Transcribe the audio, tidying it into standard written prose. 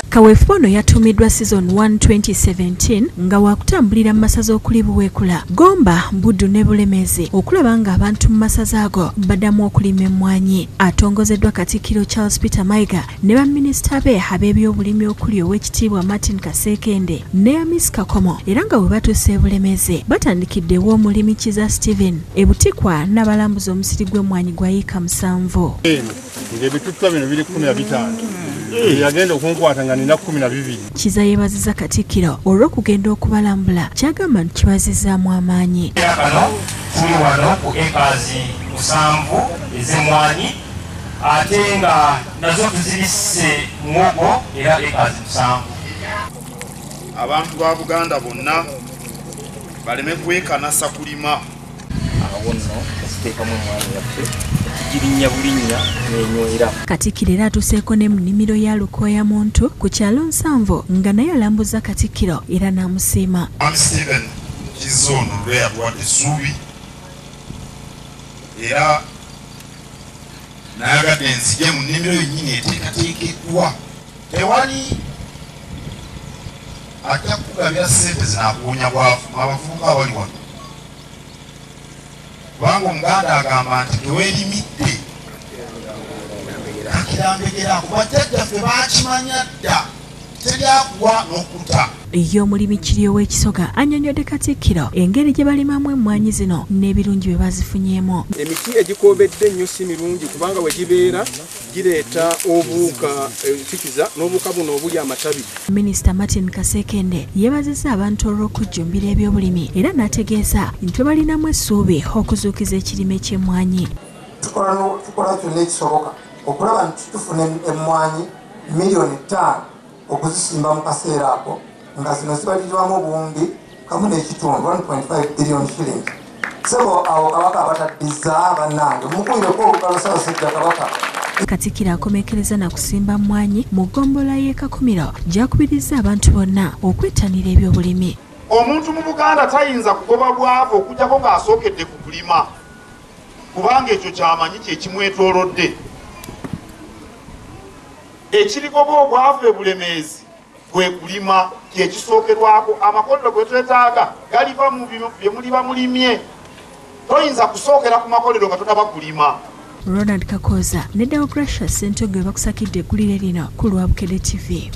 Kaweefube ono yatumiddwa season 1 2017 nga wakutambulira mu masaza okuli Buweekula, Gomba, Buddu ne Bulemeezi okulaba nga abantu mu masaza ago baddamu okulima emmwanyi. Atongozeddwa Katikkiro Charles Peter Mayiga ne baminisita be ab'ebyobulimi okuli Oweekitiibwa Martin Kasekende ne Amis Kakomo, era nga bwe batuuse e Bulemeezi batandikiddewo omulimi Kiza Stephen e Butikwa n'abalambuza omusiri gw'emmwanyi gwa yiika 7. Ebituttwa bino biri 15. Yagenda okunkwata nga nina 12. Kiza yeebazizza Katikkiro olw'okugenda okubalambula, kyagamba nti kibazizzaamu amaanyi. Kano tuli wano ku ekaazi 7 ez'emmwanyi ate nga nazo tuzibisse muwogo era ekaazi 7. Abantu ba Buganda bonna baleme kwekanasa kulima. Awo nno ositeekamu emmwanyi yaffe girinnya bulinnya n'enywera. Katikkiro era atuseeko ne mu nnimiro ya Lukooya Muntu ku kyalo 7 nga naye alambuza Katikkiro era n'amusiima. Stephen Kiza ono lwe yatwadde essuubi era nayagadde enzige mu nnimiro yennyini eteekateekeddwa. Tewali ajja kukugabira ssente zinaakuwonya bwavu abavubuka abali wano. Kubanga Omuganda agamba nti teweerimidde akirambegera kuba jjajjaffe baakimanya dda teryakuwa n'okutta. Ye omulimi Kiri ow'Ekisoga annyonnyodde Katikkiro engeri gye balimamu emmwanyi zino n'ebirungi bye bazifunyemu. Emiti egikoobedde ennyo si mirungi kubanga we gibeera gireeta obuwuka ensikiza n'obuwuka buno obuli amatabi. Minisita Martin Kasekende yeebazizza abantu olw'okujjumbira ebyobulimi era n'ategeeza nti balinamu essuubi okuzuukiza ekirime ky'emmwanyi. Tukola kyonna ekisoboka okulaba nti tufuna emmwanyi miliyoni 5 okuzisimba mu kaseera ako nga zino zibalirirwamu obuwumbi 1.5 billion shillings. Sebo awo Kabaka abataddiza bannange mukuireko olukalo Ssaabasajja Kabaka. Katikkiro akomekereza na kusimba mmwanyi mu ggombolola y'e Kakumiro gy'akubirizza abantu bonna okwettanira ebyobulimi. Omuntu mu Buganda tayinza kugoba bwavu okujjako ng'asookedde ku kulima kubanga ekyo kyamanyi kye kimwetoolodde. Ekirigoba obwavu e Bulemeezi kwe kulima kye kisookerwako. Amakolero gwe twetaaga galiva mu bye muliba mulimye. Toyinza kusookera ku makolero nga totaba kulima. Ronald Kakoza ne Deogratius Ssentogwe bakusakidde eggulire lino ku Lwabukedde TV.